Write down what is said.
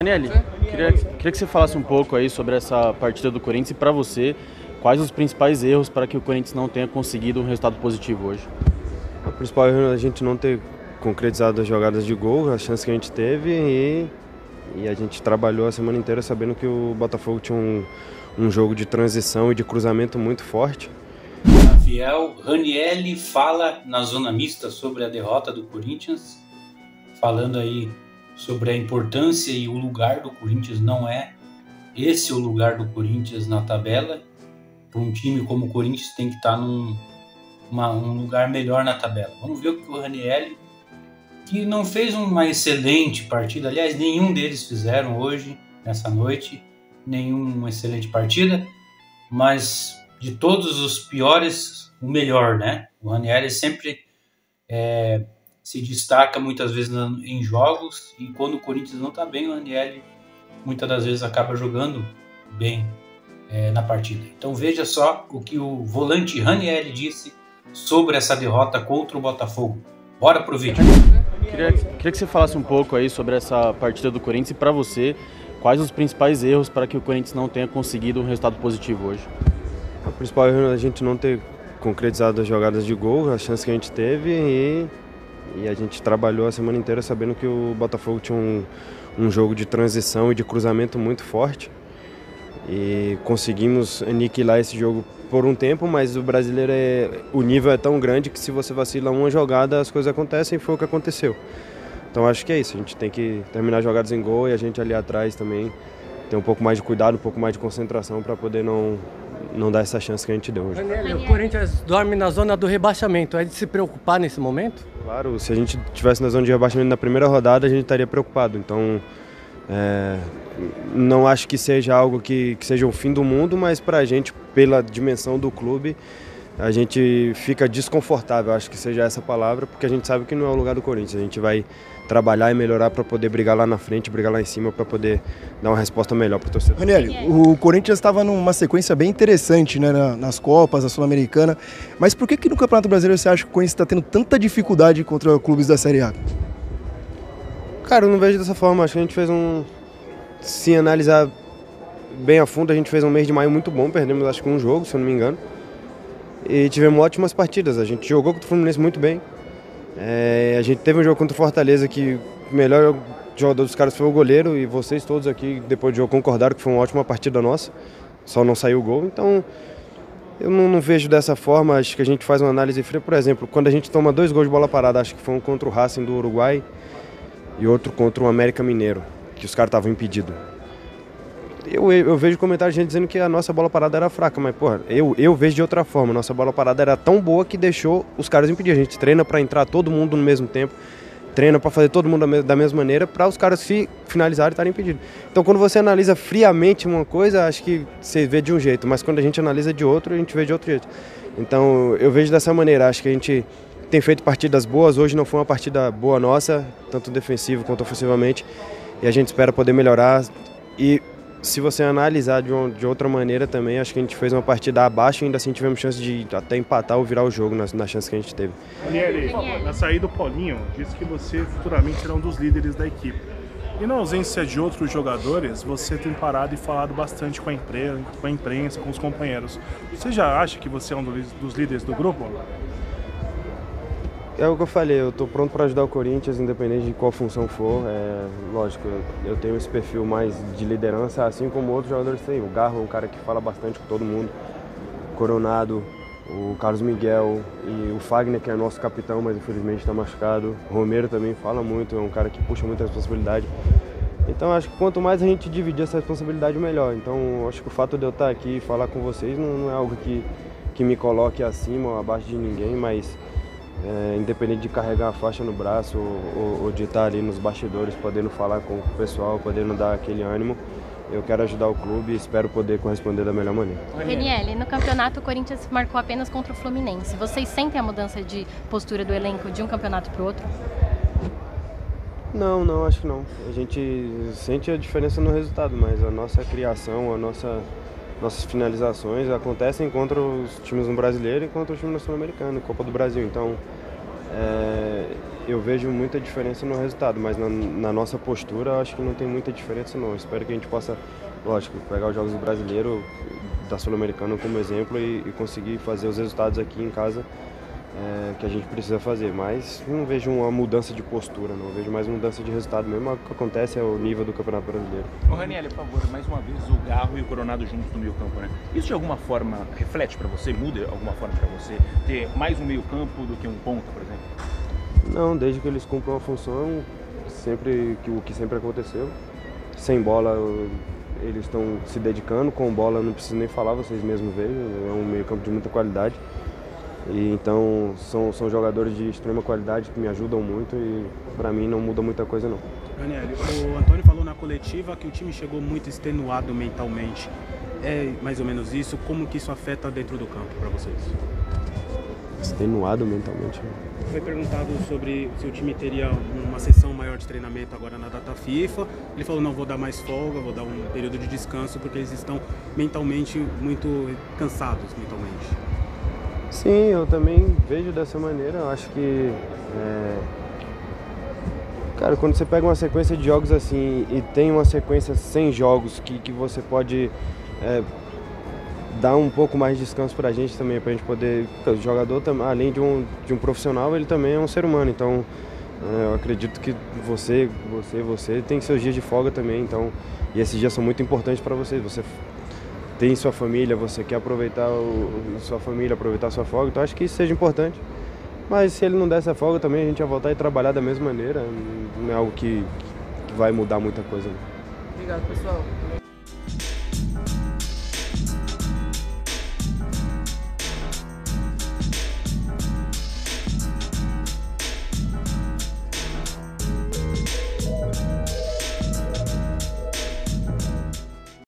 Daniele, queria que você falasse um pouco aí sobre essa partida do Corinthians e para você, quais os principais erros para que o Corinthians não tenha conseguido um resultado positivo hoje? O principal erro é a gente não ter concretizado as jogadas de gol, a chance que a gente teve e a gente trabalhou a semana inteira sabendo que o Botafogo tinha um jogo de transição e de cruzamento muito forte. Fiel, Ranieri fala na zona mista sobre a derrota do Corinthians, falando aí sobre a importância e o lugar do Corinthians. Não é esse o lugar do Corinthians na tabela. Para um time como o Corinthians tem que estar num lugar melhor na tabela. Vamos ver o que o Ranieri, que não fez uma excelente partida, aliás, nenhum deles fizeram hoje, nessa noite, nenhuma excelente partida, mas de todos os piores, o melhor, né? O Ranieri sempre se destaca muitas vezes em jogos, e quando o Corinthians não está bem, o Ranieri muitas das vezes acaba jogando bem na partida. Então veja só o que o volante Ranieri disse sobre essa derrota contra o Botafogo. Bora pro vídeo. Queria que você falasse um pouco aí sobre essa partida do Corinthians e para você, quais os principais erros para que o Corinthians não tenha conseguido um resultado positivo hoje? O principal erro é a gente não ter concretizado as jogadas de gol, a chance que a gente teve e a gente trabalhou a semana inteira sabendo que o Botafogo tinha um jogo de transição e de cruzamento muito forte. E conseguimos aniquilar esse jogo por um tempo, mas o brasileiro o nível é tão grande que se você vacila uma jogada as coisas acontecem, e foi o que aconteceu. Então acho que é isso, a gente tem que terminar jogadas em gol e a gente ali atrás também ter um pouco mais de cuidado, um pouco mais de concentração para poder não dar essa chance que a gente deu hoje. O Corinthians dorme na zona do rebaixamento, é de se preocupar nesse momento? Claro, se a gente estivesse na zona de rebaixamento na primeira rodada a gente estaria preocupado, então não acho que seja algo que seja o fim do mundo, mas para a gente, pela dimensão do clube, a gente fica desconfortável, acho que seja essa palavra, porque a gente sabe que não é o lugar do Corinthians. A gente vai trabalhar e melhorar para poder brigar lá na frente, brigar lá em cima, para poder dar uma resposta melhor para o torcedor. Ranieri, o Corinthians estava numa sequência bem interessante, né, nas Copas, na Sul-Americana, mas por que no Campeonato Brasileiro você acha que o Corinthians está tendo tanta dificuldade contra clubes da Série A? Cara, eu não vejo dessa forma, acho que a gente fez se analisar bem a fundo, a gente fez um mês de maio muito bom, perdemos acho que um jogo, se eu não me engano. E tivemos ótimas partidas, a gente jogou contra o Fluminense muito bem. A gente teve um jogo contra o Fortaleza que o melhor jogador dos caras foi o goleiro e vocês todos aqui, depois do jogo, concordaram que foi uma ótima partida nossa, só não saiu o gol. Então eu não vejo dessa forma, acho que a gente faz uma análise fria. Por exemplo, quando a gente toma 2 gols de bola parada, acho que foi um contra o Racing do Uruguai e outro contra o América Mineiro, que os caras estavam impedidos. Eu vejo comentários de gente dizendo que a nossa bola parada era fraca, mas porra, eu vejo de outra forma. Nossa bola parada era tão boa que deixou os caras impedir. A gente treina para entrar todo mundo no mesmo tempo, treina para fazer todo mundo da mesma maneira, para os caras finalizarem e estarem impedidos. Então quando você analisa friamente uma coisa, acho que você vê de um jeito, mas quando a gente analisa de outro, a gente vê de outro jeito. Então eu vejo dessa maneira, acho que a gente tem feito partidas boas. Hoje não foi uma partida boa nossa, tanto defensivo quanto ofensivamente, e a gente espera poder melhorar. E se você analisar de outra maneira também, acho que a gente fez uma partida abaixo e ainda assim tivemos chance de até empatar ou virar o jogo na chance que a gente teve. Ranieri, na saída o Paulinho disse que você futuramente será um dos líderes da equipe. E na ausência de outros jogadores, você tem parado e falado bastante com a imprensa, com os companheiros. Você já acha que você é um dos líderes do grupo? É o que eu falei, eu estou pronto para ajudar o Corinthians, independente de qual função for. Lógico, eu tenho esse perfil mais de liderança, assim como outros jogadores têm. O Garro é um cara que fala bastante com todo mundo, Coronado, o Carlos Miguel e o Fagner, que é nosso capitão, mas infelizmente está machucado. O Romero também fala muito, é um cara que puxa muita responsabilidade. Então acho que quanto mais a gente dividir essa responsabilidade, melhor. Então acho que o fato de eu estar aqui e falar com vocês não é algo que me coloque acima ou abaixo de ninguém, mas independente de carregar a faixa no braço ou de estar ali nos bastidores, podendo falar com o pessoal, podendo dar aquele ânimo, eu quero ajudar o clube e espero poder corresponder da melhor maneira. Ranieri, no campeonato o Corinthians marcou apenas contra o Fluminense. Vocês sentem a mudança de postura do elenco de um campeonato para o outro? Não, acho que não. A gente sente a diferença no resultado, mas a nossa criação, nossas finalizações acontecem contra os times no Brasileiro e contra os times no Sul-Americano, Copa do Brasil. Então, eu vejo muita diferença no resultado, mas na nossa postura eu acho que não tem muita diferença não. Espero que a gente possa, lógico, pegar os jogos do Brasileiro, da Sul-Americana como exemplo e conseguir fazer os resultados aqui em casa que a gente precisa fazer, mas não vejo uma mudança de postura, não, eu vejo mais mudança de resultado mesmo. O que acontece é o nível do Campeonato Brasileiro. Ô Ranieri, por favor, mais uma vez o Garro e o Coronado juntos no meio campo, né? Isso de alguma forma reflete para você, muda de alguma forma para você ter mais um meio campo do que um ponta, por exemplo? Não, desde que eles cumpram a função, o que sempre aconteceu. Sem bola eles estão se dedicando, com bola não preciso nem falar, vocês mesmos veem, é um meio campo de muita qualidade. E então são jogadores de extrema qualidade que me ajudam muito e para mim não muda muita coisa não. Ranieri, o Antônio falou na coletiva que o time chegou muito extenuado mentalmente. É mais ou menos isso? Como que isso afeta dentro do campo para vocês? Extenuado mentalmente? Foi perguntado sobre se o time teria uma sessão maior de treinamento agora na data FIFA. Ele falou, não, vou dar mais folga, vou dar um período de descanso porque eles estão mentalmente muito cansados mentalmente. Sim, eu também vejo dessa maneira. Eu acho que, cara, quando você pega uma sequência de jogos assim e tem uma sequência sem jogos que você pode dar um pouco mais de descanso pra gente também, pra gente poder... O jogador, além de um profissional, ele também é um ser humano, então eu acredito que você tem seus dias de folga também, então, e esses dias são muito importantes para você. Você tem sua família, você quer aproveitar sua família, aproveitar sua folga, então acho que isso seja importante. Mas se ele não der essa folga também, a gente vai voltar e trabalhar da mesma maneira, não é algo que vai mudar muita coisa. Obrigado, pessoal.